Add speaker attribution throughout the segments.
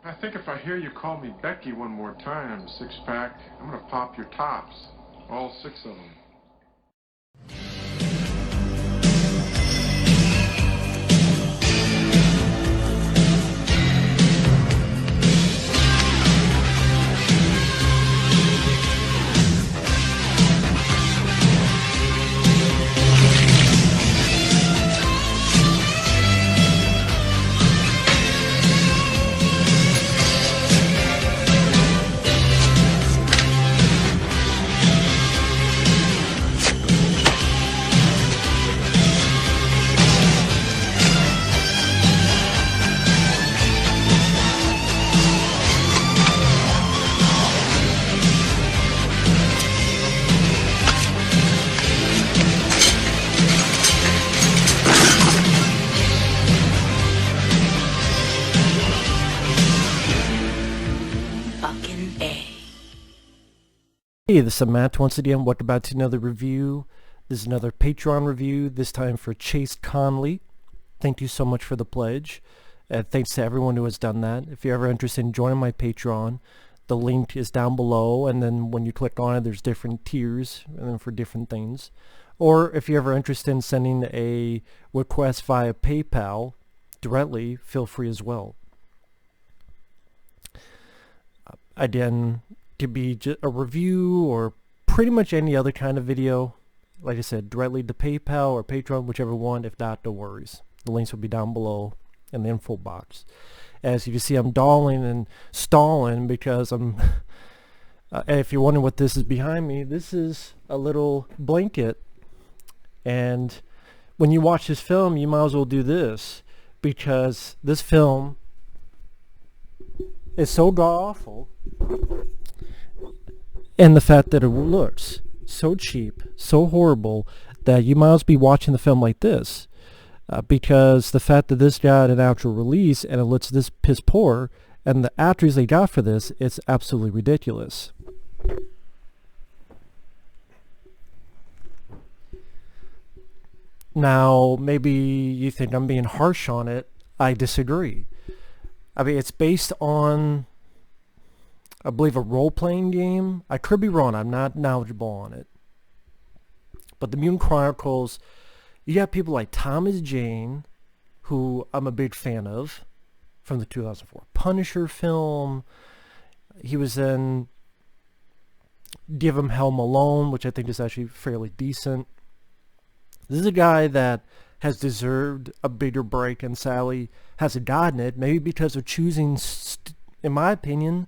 Speaker 1: I think if I hear you call me Becky one more time, six-pack, I'm gonna pop your tops. All six of them.
Speaker 2: Hey, this is Matt once again. Welcome back to another review. This is another Patreon review, this time for Chase Conley. Thank you so much for the pledge. Thanks to everyone who has done that. If you're ever interested in joining my Patreon, the link is down below, and then when you click on it, there's different tiers and then for different things. Or if you're ever interested in sending a request via PayPal directly, feel free as well. Again, could be just a review or pretty much any other kind of video. Like I said, directly to PayPal or Patreon, whichever one. If not, no worries. The links will be down below in the info box. As you can see, I'm stalling because I'm if you're wondering what this is behind me, this is a little blanket, and when you watch this film, you might as well do this, because this film is so god-awful. And the fact that it looks so cheap, so horrible, that you might as well be watching the film like this. Because the fact that this got an actual release and it looks this piss poor, and the actors they got for this, it's absolutely ridiculous. Now, maybe you think I'm being harsh on it. I disagree. I mean, it's based on, I believe, a role-playing game. I could be wrong. I'm not knowledgeable on it. But the Mutant Chronicles, you got people like Thomas Jane, who I'm a big fan of, from the 2004 Punisher film. He was in Give 'Em Hell Alone, which I think is actually fairly decent. This is a guy that has deserved a bigger break and sadly hasn't gotten it, maybe because of choosing, in my opinion,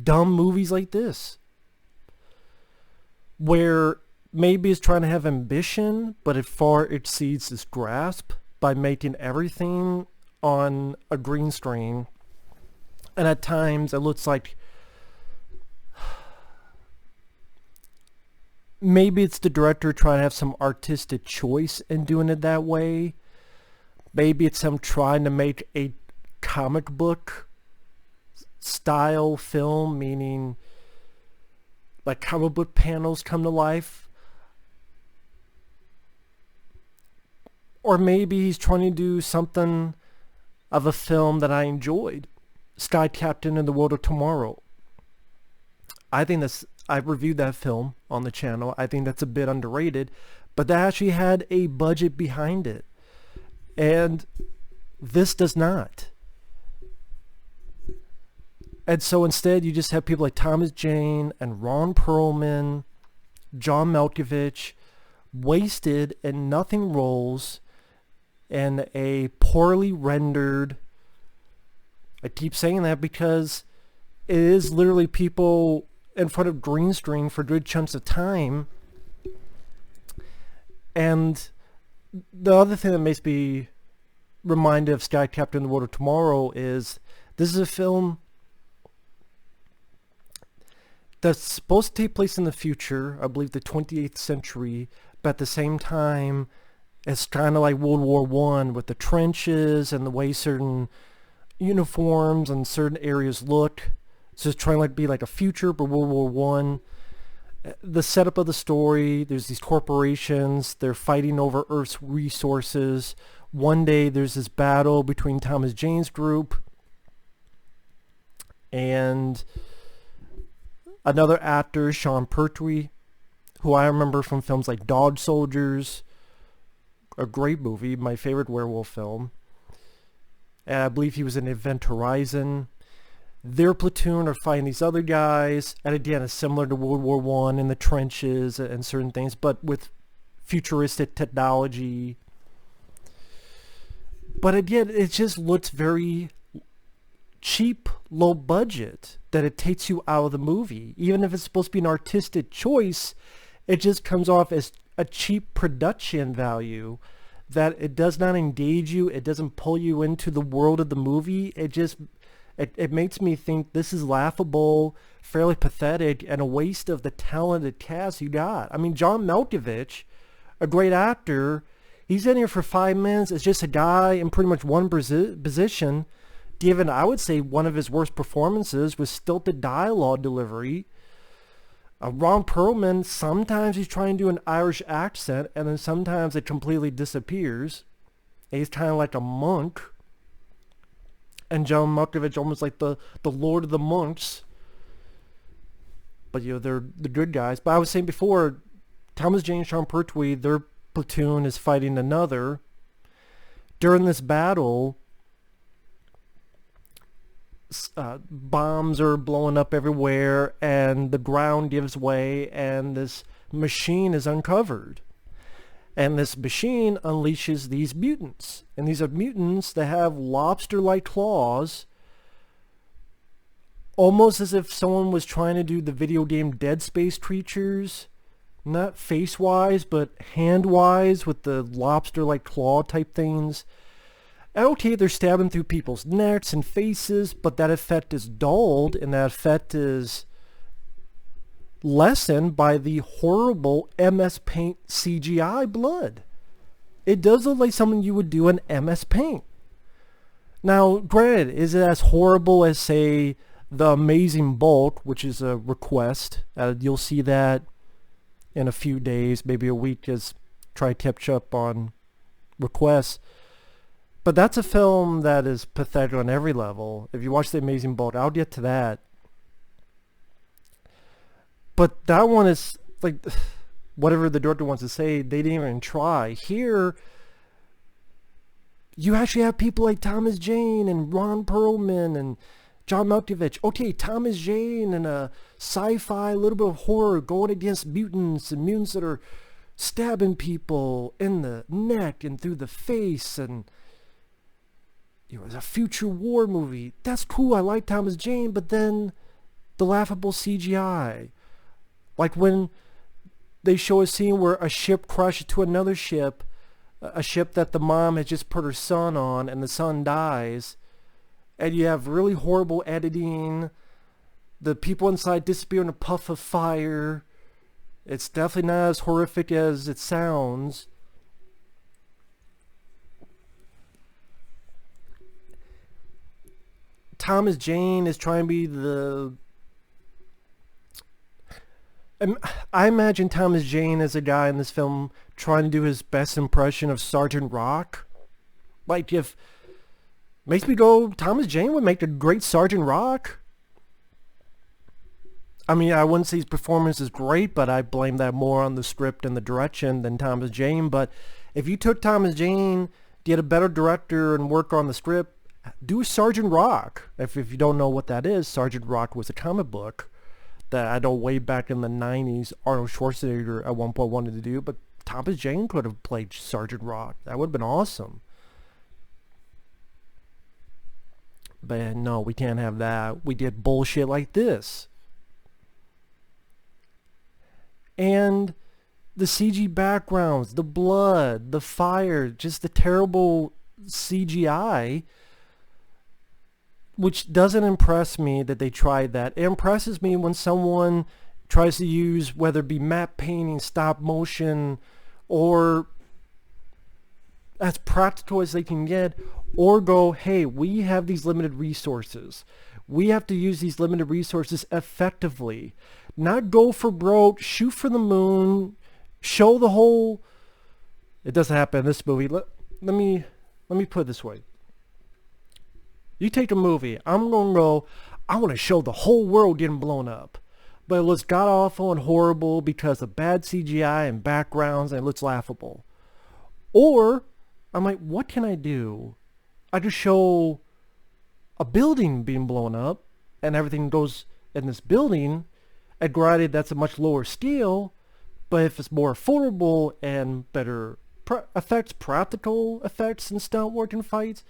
Speaker 2: dumb movies like this, where maybe it's trying to have ambition, but it far exceeds its grasp by making everything on a green screen, and at times it looks like maybe it's the director trying to have some artistic choice in doing it that way. Maybe it's him trying to make a comic book style film, meaning like comic book panels come to life. Or maybe he's trying to do something of a film that I enjoyed, Sky Captain and the World of Tomorrow. I think I've reviewed that film on the channel. I think that's a bit underrated, but that actually had a budget behind it, and this does not. And so instead you just have people like Thomas Jane and Ron Perlman, John Malkovich, wasted in nothing roles in a poorly rendered, I keep saying that because it is literally people in front of green screen for good chunks of time. And the other thing that makes me reminded of Sky Captain: The World of Tomorrow is this is a film that's supposed to take place in the future, I believe the 28th century, but at the same time it's kind of like World War I with the trenches and the way certain uniforms and certain areas look. So it's trying to be like a future, but World War I. The setup of the story, there's these corporations, they're fighting over Earth's resources. One day there's this battle between Thomas Jane's group And another actor, Sean Pertwee, who I remember from films like Dog Soldiers, a great movie, my favorite werewolf film. And I believe he was in Event Horizon. Their platoon are fighting these other guys, and again, it's similar to World War One in the trenches and certain things, but with futuristic technology. But again, it just looks very cheap, low budget, that it takes you out of the movie. Even if it's supposed to be an artistic choice, it just comes off as a cheap production value, that it does not engage you, it doesn't pull you into the world of the movie. It makes me think this is laughable, fairly pathetic, and a waste of the talented cast you got. I mean, John Malkovich, a great actor, he's in here for 5 minutes. It's just a guy in pretty much one position, given, I would say, one of his worst performances with stilted dialogue delivery. Ron Perlman, sometimes he's trying to do an Irish accent, and then sometimes it completely disappears. And he's kind of like a monk. And John Malkovich almost like the Lord of the Monks. But, you know, they're the good guys. But I was saying before, Thomas Jane and Sean Pertwee, their platoon is fighting another. During this battle, bombs are blowing up everywhere, and the ground gives way, and this machine is uncovered. And this machine unleashes these mutants. And these are mutants that have lobster-like claws, almost as if someone was trying to do the video game Dead Space creatures, not face-wise, but hand-wise, with the lobster-like claw type things. And okay, they're stabbing through people's necks and faces, but that effect is dulled, and that effect is lessened by the horrible MS Paint CGI blood. It does look like something you would do in MS Paint. Now, granted, is it as horrible as, say, The Amazing Bulk, which is a request? You'll see that in a few days, maybe a week, as try catch up on requests. But that's a film that is pathetic on every level. If you watch The Amazing Bulk, I'll get to that. But that one is like, whatever the director wants to say, they didn't even try. Here, you actually have people like Thomas Jane and Ron Perlman and John Malkovich. Okay, Thomas Jane and a sci-fi, a little bit of horror going against mutants, and mutants that are stabbing people in the neck and through the face, and you know, it's a future war movie. That's cool. I like Thomas Jane, but then the laughable CGI. Like when they show a scene where a ship crashes to another ship, a ship that the mom has just put her son on, and the son dies, and you have really horrible editing. The people inside disappear in a puff of fire. It's definitely not as horrific as it sounds. Thomas Jane is trying to be the... I imagine Thomas Jane as a guy in this film trying to do his best impression of Sergeant Rock. Like, if... Makes me go, Thomas Jane would make a great Sergeant Rock. I mean, I wouldn't say his performance is great, but I blame that more on the script and the direction than Thomas Jane. But if you took Thomas Jane, get a better director, and work on the script, do Sergeant Rock. If you don't know what that is, Sergeant Rock was a comic book that I know way back in the 90s Arnold Schwarzenegger at one point wanted to do, but Thomas Jane could have played Sergeant Rock. That would have been awesome. But no, we can't have that. We did bullshit like this. And the CG backgrounds, the blood, the fire, just the terrible CGI, which doesn't impress me that they tried that. It impresses me when someone tries to use, whether it be matte painting, stop motion, or as practical as they can get, or go, hey, we have these limited resources. We have to use these limited resources effectively. Not go for broke, shoot for the moon, show the whole... It doesn't happen in this movie. Let me put it this way. You take a movie, I'm going to go, I want to show the whole world getting blown up. But it looks god-awful and horrible because of bad CGI and backgrounds, and it looks laughable. Or, I'm like, what can I do? I just show a building being blown up, and everything goes in this building. And granted, that's a much lower scale, but if it's more affordable and better effects, practical effects and stunt work and fights,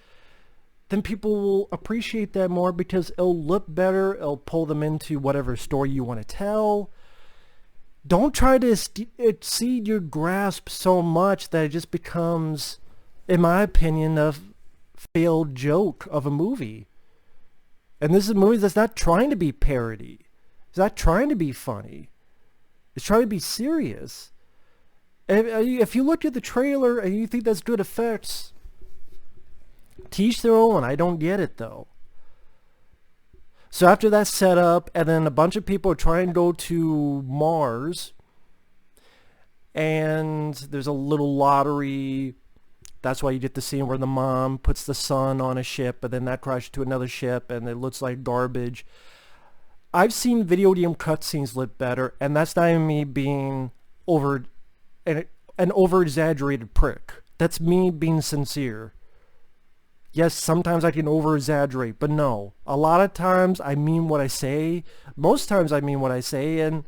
Speaker 2: then people will appreciate that more because it'll look better. It'll pull them into whatever story you want to tell. Don't try to exceed your grasp so much that it just becomes, in my opinion, a failed joke of a movie. And this is a movie that's not trying to be parody. It's not trying to be funny. It's trying to be serious. If you look at the trailer and you think that's good effects, teach their own. I don't get it though. So after that setup, and then a bunch of people are trying to go to Mars, and there's a little lottery. That's why you get the scene where the mom puts the son on a ship, but then that crashes to another ship, and it looks like garbage. I've seen video game cutscenes look better, and that's not even me being an over-exaggerated prick. That's me being sincere. Yes, sometimes I can over-exaggerate, but no. A lot of times I mean what I say. Most times I mean what I say, and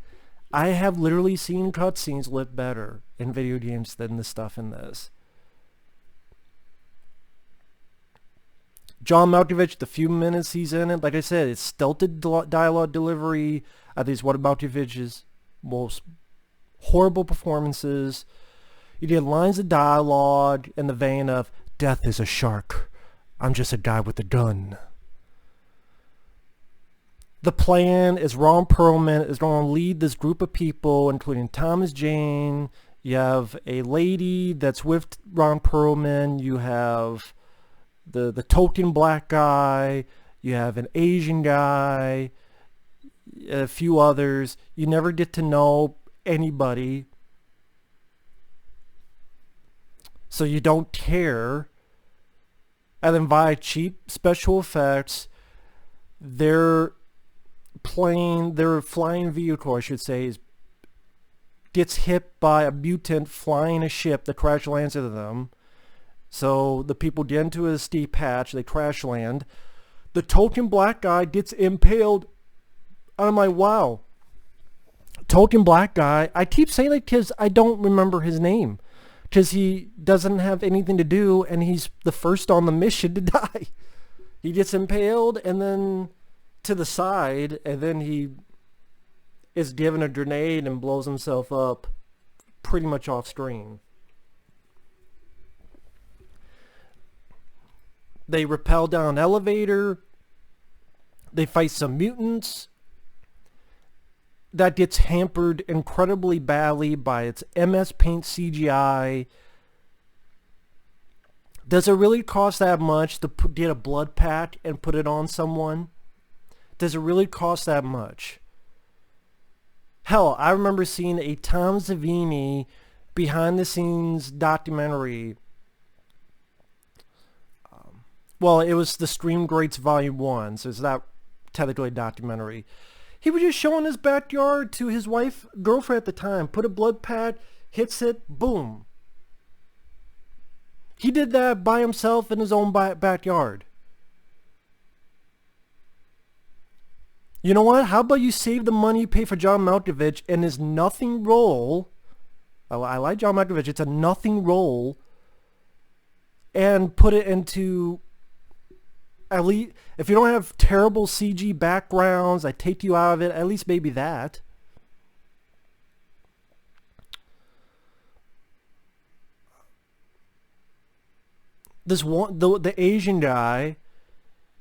Speaker 2: I have literally seen cutscenes look better in video games than the stuff in this. John Malkovich, the few minutes he's in it, like I said, it's stilted dialogue delivery. I think it's one of Malkovich's most horrible performances. You get lines of dialogue in the vein of, "Death is a shark. I'm just a guy with a gun." The plan is Ron Perlman is going to lead this group of people, including Thomas Jane. You have a lady that's with Ron Perlman. You have the token black guy. You have an Asian guy. A few others. You never get to know anybody. So you don't care. And then via cheap special effects, their flying vehicle, I should say, gets hit by a mutant flying a ship that crash lands into them. So the people get into a steep patch, they crash land. The token black guy gets impaled. And I'm like, wow. Token black guy. I keep saying it because I don't remember his name. Because he doesn't have anything to do, and he's the first on the mission to die. He gets impaled, and then to the side, and then he is given a grenade and blows himself up pretty much off screen. They rappel down an elevator. They fight some mutants. That gets hampered incredibly badly by its MS Paint CGI. Does it really cost that much to get a blood pack and put it on someone? Does it really cost that much? Hell, I remember seeing a Tom Savini behind-the-scenes documentary. Well, it was the Stream Greats Volume 1, so it's not technically a documentary. He was just showing his backyard to his girlfriend at the time. Put a blood pad, hits it, boom. He did that by himself in his own backyard. You know what? How about you save the money you pay for John Malkovich in his nothing role? I like John Malkovich. It's a nothing role. And put it into... At least, if you don't have terrible CG backgrounds, I take you out of it. At least maybe that. This one, the Asian guy,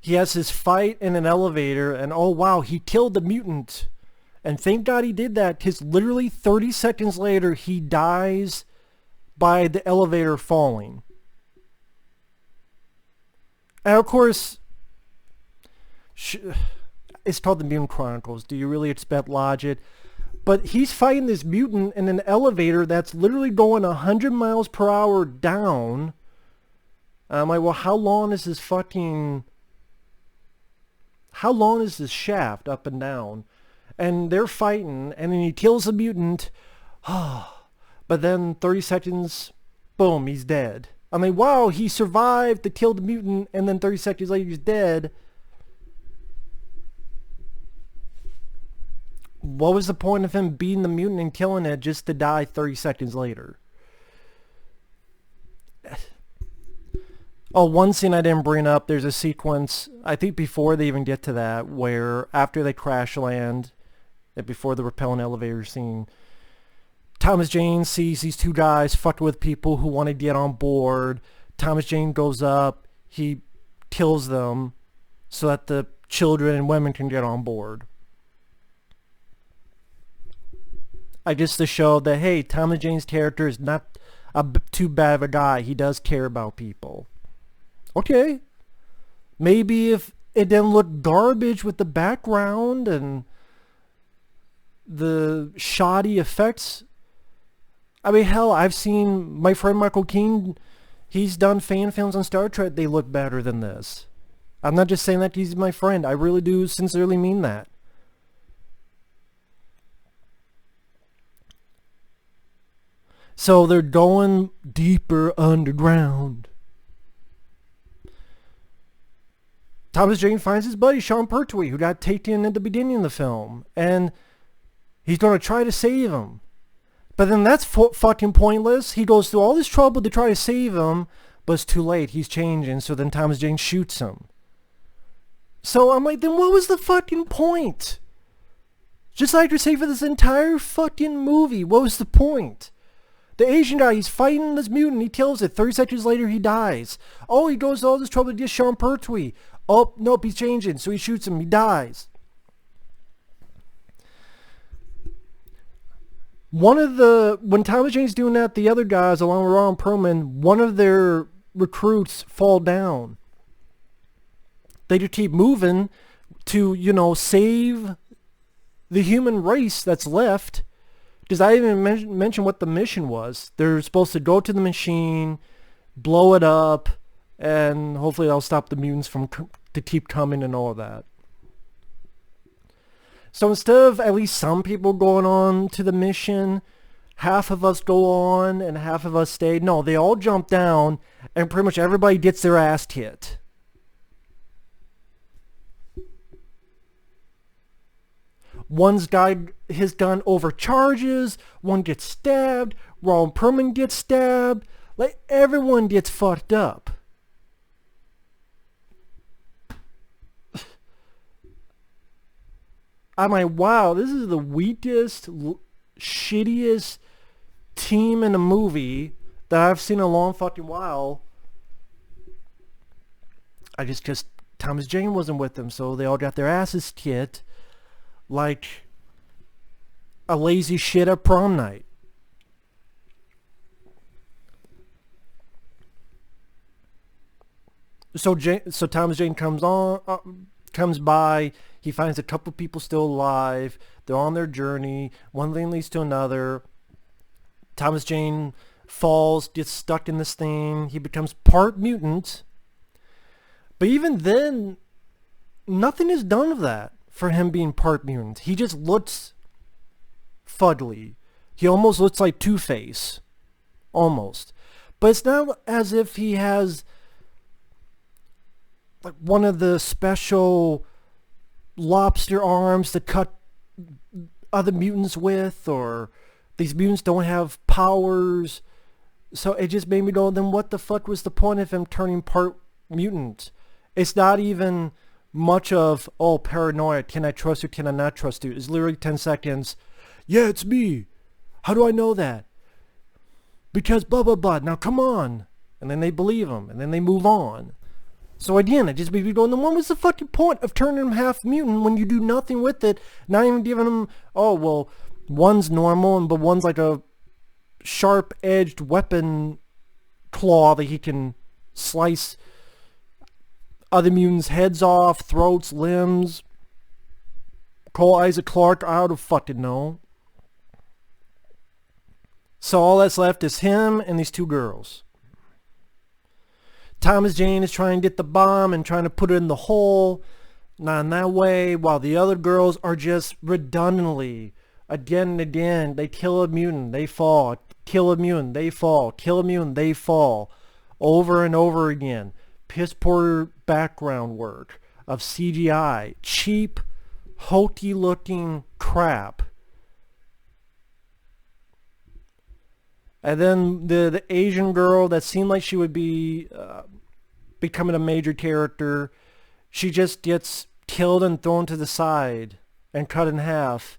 Speaker 2: he has his fight in an elevator, and oh wow, he killed the mutant. And thank God he did that, because literally 30 seconds later, he dies by the elevator falling. And of course, it's called the Mutant Chronicles. Do you really expect logic? But he's fighting this mutant in an elevator that's literally going 100 miles per hour down. I'm like, well, how long is this fucking... how long is this shaft up and down? And they're fighting, and then he kills the mutant. But then 30 seconds, boom, he's dead. I'm like, wow, he survived to kill the mutant, and then 30 seconds later he's dead. What was the point of him beating the mutant and killing it just to die 30 seconds later? Oh, one scene I didn't bring up, there's a sequence, I think before they even get to that, where after they crash land, and before the repelling elevator scene, Thomas Jane sees these two guys fucked with people who want to get on board. Thomas Jane goes up, he kills them so that the children and women can get on board. I guess to show that, hey, Thomas Jane's character is not too bad of a guy. He does care about people. Okay. Maybe if it didn't look garbage with the background and the shoddy effects. I mean, hell, I've seen my friend Michael Keane, he's done fan films on Star Trek. They look better than this. I'm not just saying that he's my friend. I really do sincerely mean that. So they're going deeper underground. Thomas Jane finds his buddy Sean Pertwee, who got taken at the beginning of the film, and he's going to try to save him. But then that's fucking pointless. He goes through all this trouble to try to save him, but it's too late. He's changing, so then Thomas Jane shoots him. So I'm like, then what was the fucking point? Just like to say for this entire fucking movie, what was the point? The Asian guy, he's fighting this mutant, he kills it. 30 seconds later, he dies. Oh, he goes to all this trouble to get Sean Pertwee. Oh, nope, he's changing, so he shoots him, he dies. When Thomas Jane's doing that, the other guys, along with Ron Perlman, one of their recruits fall down. They just keep moving to, save the human race that's left. Because I didn't even mention what the mission was. They're supposed to go to the machine, blow it up, and hopefully that'll stop the mutants to keep coming and all of that. So instead of at least some people going on to the mission, half of us go on and half of us stay. No, they all jump down and pretty much everybody gets their ass hit. His gun overcharges, one gets stabbed, Ron Perlman gets stabbed, like everyone gets fucked up. I'm like, wow, this is the weakest, shittiest team in a movie that I've seen in a long fucking while. I just Thomas Jane wasn't with them, so they all got their asses kicked like a lazy shit at prom night. So Thomas Jane comes by. He finds a couple people still alive. They're on their journey. One thing leads to another. Thomas Jane falls, gets stuck in this thing. He becomes part mutant. But even then, nothing is done of that for him being part mutant. He just looks fuddly. He almost looks like Two-Face. Almost. But it's not as if he has like one of the special lobster arms to cut other mutants with, or these mutants don't have powers. So it just made me go, then what the fuck was the point of him turning part mutant? It's not even much of, oh, paranoia, can I trust you, can I not trust you? It's literally 10 seconds. Yeah, it's me. How do I know that? Because blah, blah, blah. Now come on. And then they believe him, and then they move on. So again, it just made me go, then what was the fucking point of turning him half mutant when you do nothing with it? Not even giving him, oh, well, one's normal, but one's like a sharp-edged weapon claw that he can slice other mutants' heads off, throats, limbs. Call Isaac Clarke, I don't fucking know. So all that's left is him and these two girls. Thomas Jane is trying to get the bomb and trying to put it in the hole. Not in that way, while the other girls are just redundantly, again and again, they kill a mutant, they fall, kill a mutant, they fall, kill a mutant, they fall, over and over again. Piss poor background work of CGI, cheap, hokey looking crap. And then the Asian girl that seemed like she would be becoming a major character, she just gets killed and thrown to the side and cut in half,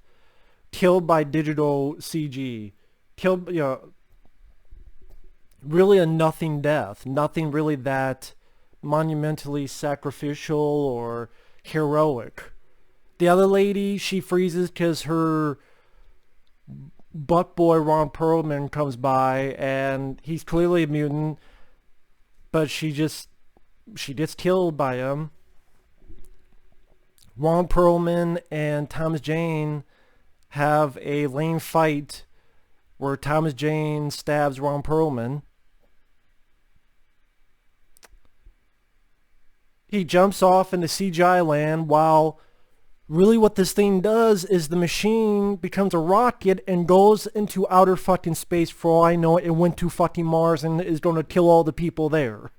Speaker 2: killed by digital CG, killed, really a nothing death, nothing really that monumentally sacrificial or heroic. The other lady, she freezes because her butt boy Ron Perlman comes by and he's clearly a mutant, but she gets killed by him. Ron Perlman and Thomas Jane have a lame fight where Thomas Jane stabs Ron Perlman. He jumps off into CGI land while really what this thing does is the machine becomes a rocket and goes into outer fucking space. For all I know, it went to fucking Mars and is going to kill all the people there.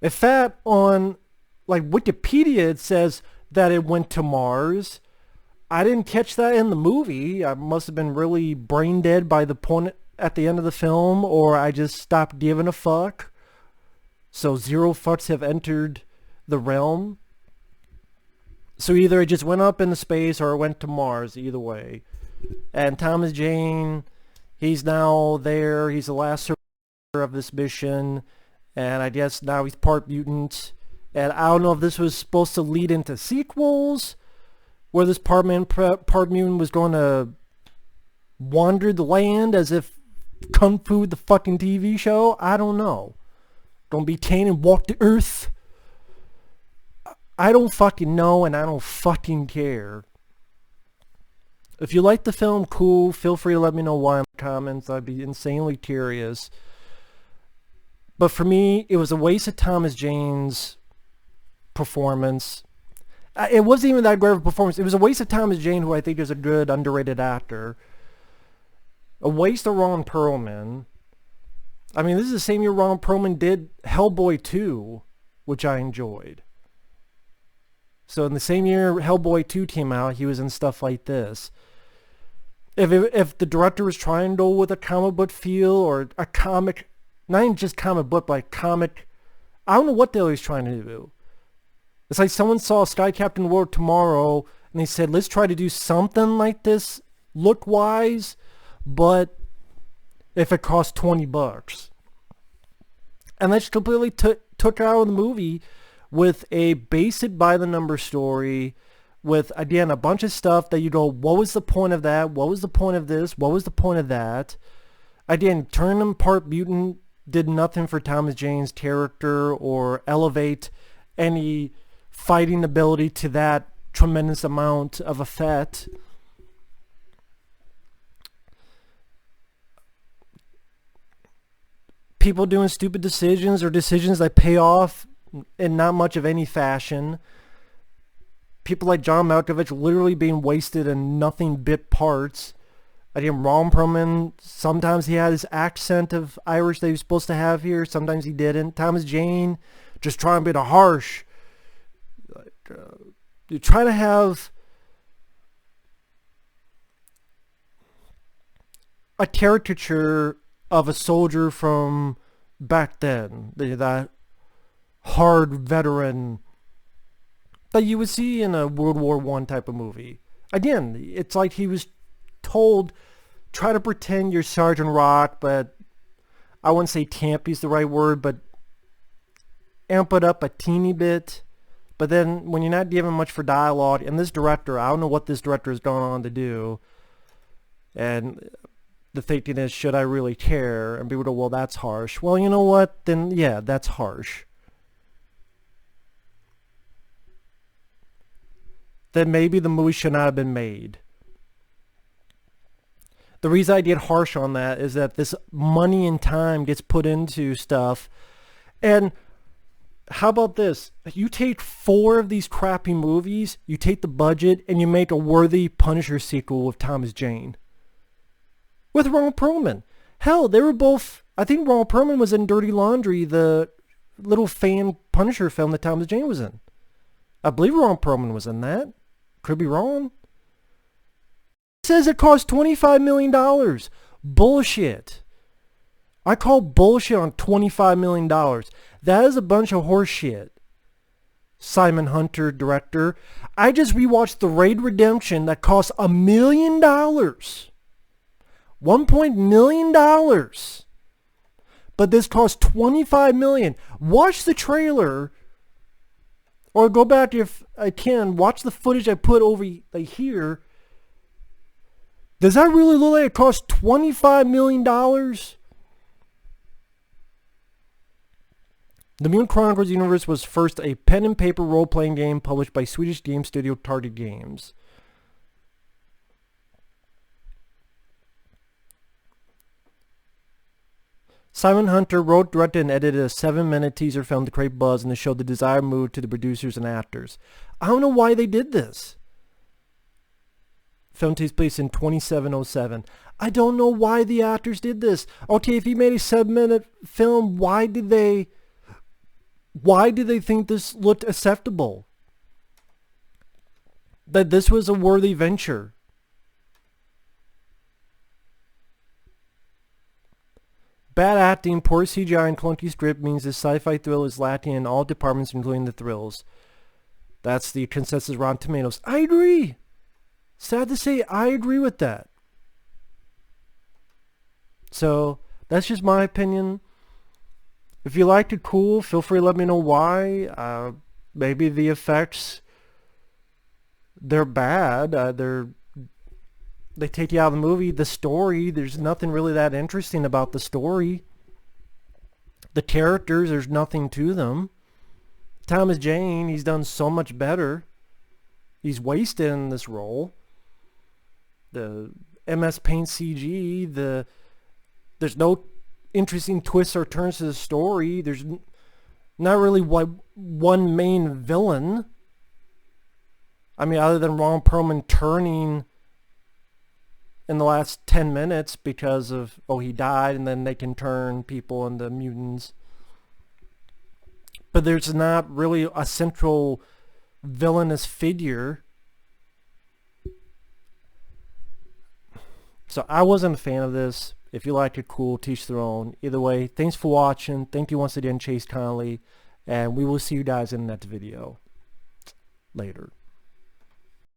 Speaker 2: In fact, on like Wikipedia, it says that it went to Mars. I didn't catch that in the movie. I must have been really brain dead by the point at the end of the film, or I just stopped giving a fuck. So 0 fucks have entered the realm. So either it just went up into space or it went to Mars, either way. And Thomas Jane, he's now there. He's the last survivor of this mission. And I guess now he's part mutant. And I don't know if this was supposed to lead into sequels, where this part mutant was going to wander the land as if Kung Fu, the fucking TV show. I don't know. Gonna be tame and walk the earth. I don't fucking know, and I don't fucking care. If you like the film, cool. Feel free to let me know why in the comments. I'd be insanely curious. But for me, it was a waste of Thomas Jane's performance. It wasn't even that great of a performance. It was a waste of Thomas Jane, who I think is a good, underrated actor. A waste of Ron Perlman. I mean, this is the same year Ron Perlman did Hellboy 2, which I enjoyed. So in the same year Hellboy 2 came out, he was in stuff like this. If the director was trying to go with a comic book feel or a comic, not even just comic book, but like comic, I don't know what the hell he's trying to do. It's like someone saw Sky Captain World Tomorrow and they said, let's try to do something like this look-wise, but if it costs $20. And that's completely took out of the movie with a basic by-the-number story with, again, a bunch of stuff that you go, what was the point of that? What was the point of this? What was the point of that? Again, turn him part mutant did nothing for Thomas Jane's character or elevate any fighting ability to that tremendous amount of effect. People doing stupid decisions or decisions that pay off in not much of any fashion. People like John Malkovich literally being wasted in nothing bit parts. Again, Ron Perlman, sometimes he had his accent of Irish that he was supposed to have here. Sometimes he didn't. Thomas Jane, just trying to be the harsh. You try to have a caricature of a soldier from back then, that hard veteran that you would see in a World War I type of movie. Again, it's like he was told, try to pretend you're Sergeant Rock, but I wouldn't say campy is the right word, but amp it up a teeny bit. But then when you're not given much for dialogue, and this director, I don't know what this director has gone on to do, and the thinking is, should I really care? And people go, well, that's harsh. Well, you know what? Then, yeah, that's harsh. Then maybe the movie should not have been made. The reason I get harsh on that is that this money and time gets put into stuff. And How about this? You take 4 of these crappy movies, you take the budget, and you make a worthy Punisher sequel with Thomas Jane. With Ron Perlman. Hell, they were both... I think Ron Perlman was in Dirty Laundry, the little fan Punisher film that Thomas Jane was in. I believe Ron Perlman was in that. Could be wrong. It says it cost $25 million. Bullshit. I call bullshit on $25 million. That is a bunch of horse shit. Simon Hunter, director. I just rewatched The Raid Redemption that cost $1 million. $1 million. But this cost $25 million. Watch the trailer. Or go back if I can. Watch the footage I put over here. Does that really look like it cost $25 million? The Mutant Chronicles universe was first a pen and paper role-playing game published by Swedish game studio Target Games. Simon Hunter wrote, directed, and edited a 7-minute teaser film to create buzz and to show the desired mood to the producers and actors. I don't know why they did this. Film takes place in 2707. I don't know why the actors did this. Okay, if he made a 7-minute film, why did they think this looked acceptable? That this was a worthy venture? Bad acting, poor CGI, and clunky script means this sci-fi thrill is lacking in all departments, including the thrills. That's the consensus Rotten Tomatoes. I agree. Sad to say, I agree with that. So, that's just my opinion. If you liked it, cool. Feel free to let me know why. Maybe the effects, they're bad. They take you out of the movie. The story, there's nothing really that interesting about the story. The characters, there's nothing to them. Thomas Jane, he's done so much better. He's wasted in this role. The MS Paint CG, there's no interesting twists or turns to the story. There's not really one main villain. I mean, other than Ron Perlman turning in the last 10 minutes because of, he died, and then they can turn people into mutants. But there's not really a central villainous figure. So I wasn't a fan of this. If you liked it, cool. Teach their own. Either way, thanks for watching. Thank you once again, Chase Connolly. And we will see you guys in the next video. Later.